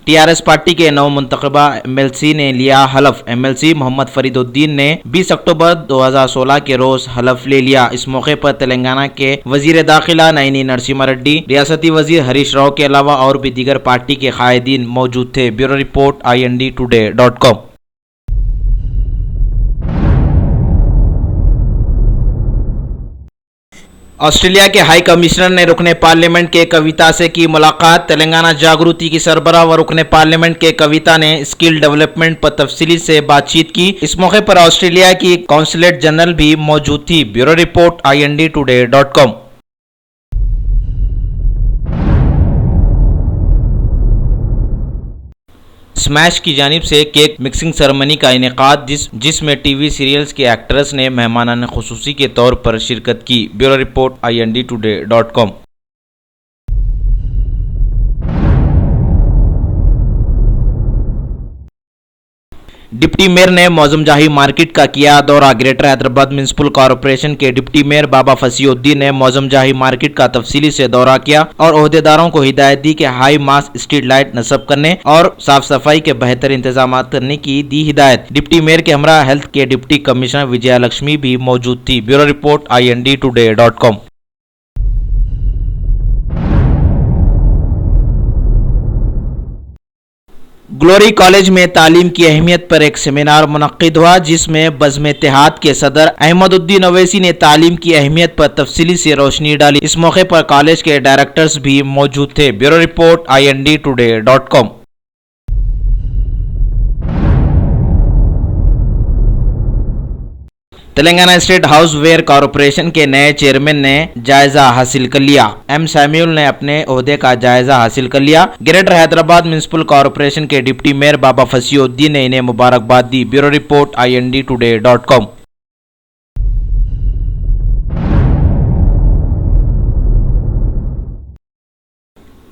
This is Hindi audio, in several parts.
टीआरएस पार्टी के नव मुंतखबा एमएलसी ने लिया हलफ। एमएलसी मोहम्मद फरीदुद्दीन ने 20 अक्टूबर 2016 के रोज हलफ ले लिया। इस मौके पर तेलंगाना के वजीर दाखिला नयनी नरसिम्हा रेड्डी, रियासती वजीर हरीश राव के अलावा और भी दीगर पार्टी के कायदीन मौजूद थे। Bureau report INDtoday.com। ऑस्ट्रेलिया के हाई कमिश्नर ने रुकने पार्लियामेंट के कविता से की मुलाकात। तेलंगाना जागृति की सरबराह व रुकने पार्लियामेंट के कविता ने स्किल डेवलपमेंट पर तफसीली से बातचीत की। इस मौके पर ऑस्ट्रेलिया की कौंसलेट जनरल भी मौजूद थी। Bureau report INDtoday.com। स्मैश की जानिब से केक मिक्सिंग सेरेमनी का इनेकाद जिसमें टीवी सीरियल्स के एक्टर्स ने मेहमानान खुसूसी के तौर पर शिरकत की। Bureau report INDtoday.com। Deputy mayor ने मौजम जाही मार्केट का किया दौरा। ग्रेटर हैदराबाद म्युनिसिपल कॉरपोरेशन के डिप्टी मेयर बाबा फसीउद्दीन ने मौजम जाही मार्केट का तफसीली से दौरा किया और ओहदेदारों को हिदायत दी कि हाई मास स्ट्रीट लाइट नस्ब करने और साफ सफाई के बेहतर इंतजाम करने की दी हिदायत। डिप्टी मेयर के हमरा हेल्थ के डिप्टी कमिश्नर विजया लक्ष्मी भी मौजूद थी। Bureau report INDtoday.com। Glory college में तालीम की अहमियत पर एक सेमिनार मुनक्किद हुआ जिसमें बज़्म इत्तेहाद के सदर अहमदुद्दीन अवैसी ने तालीम की अहमियत पर तफसीली से रोशनी डाली। इस मौके पर कॉलेज के डायरेक्टर्स भी मौजूद थे। Bureau report INDtoday.com। Telangana state house ware corporation के नए चेयरमैन ने जायजा हासिल कर लिया। M सैमुअल ने अपने ओहदे का जायजा हासिल कर लिया। ग्रेटर हैदराबाद म्युनिसिपल कॉरपोरेशन के डिप्टी मेयर बाबा फसीउद्दीन ने इन्हें मुबारकबाद दी। Bureau report INDtoday.com।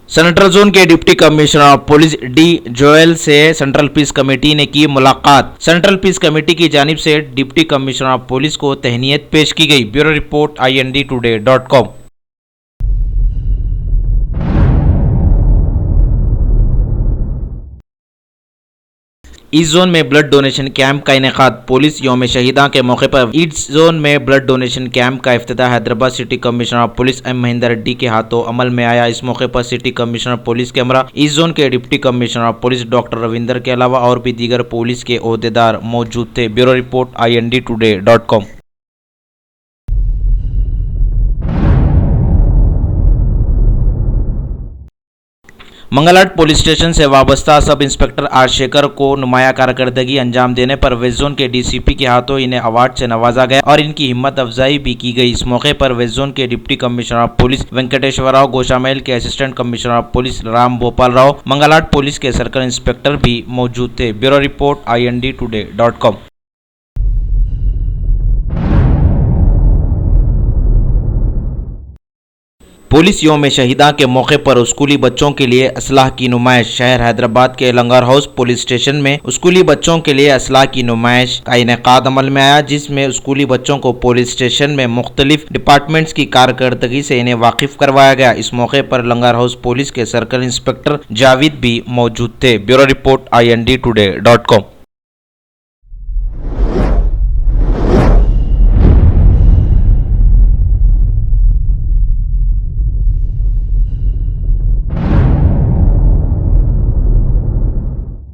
Central zone के deputy commissioner of police D Joel से सेंट्रल पीस कमेटी ने की मुलाकात। सेंट्रल पीस कमेटी की जानिब से डिप्टी कमिश्नर ऑफ पुलिस को तहनीत पेश की गई। Bureau report INDtoday.com। East zone में ब्लड डोनेशन कैंप का इनेकाद। पुलिस यौम शहीदा के मौके पर ईस्ट जोन में ब्लड डोनेशन कैंप का इफ्तिताह Hyderabad city commissioner of police M Mahendra Reddy के हाथों अमल में आया। इस मौके पर सिटी कमिश्नर पुलिस के हमरा ईस्ट जोन के deputy commissioner of police doctor Ravinder के अलावा और भी दीगर पुलिस के ओहदेदार मौजूद थे। Bureau report INDtoday.com। Mangalhat police station से वाबस्ता सब इंस्पेक्टर R शेखर को नुमाया कारकर्दगी अंजाम देने पर वेस्ट जोन के DCP के हाथों इन्हें अवार्ड से नवाजा गया और इनकी हिम्मत अफजाई भी की गई। इस मौके पर वेस्ट जोन के deputy commissioner of police Venkateshwar Rao, Goshamahal के assistant commissioner of police Ram Bhopal Rao, Mangalhat police के सर्कल इंस्पेक्टर भी मौजूद थे। Bureau report INDtoday.com। पुलिस यौम शहीदा के मौके पर स्कूली बच्चों के लिए असलाह की नुमाइश। शहर हैदराबाद के लंगर हाउस पुलिस स्टेशन में स्कूली बच्चों के लिए असलाह की नुमाइश का इनेकाद अमल में आया जिसमें स्कूली बच्चों को पुलिस स्टेशन में मुख्तलिफ डिपार्टमेंट्स की कारकर्दगी से इन्हें वाकिफ करवाया गया। इस मौके पर लंगर हाउस पुलिस के सर्कल इंस्पेक्टर जावेद भी मौजूद थे। Bureau report INDtoday.com।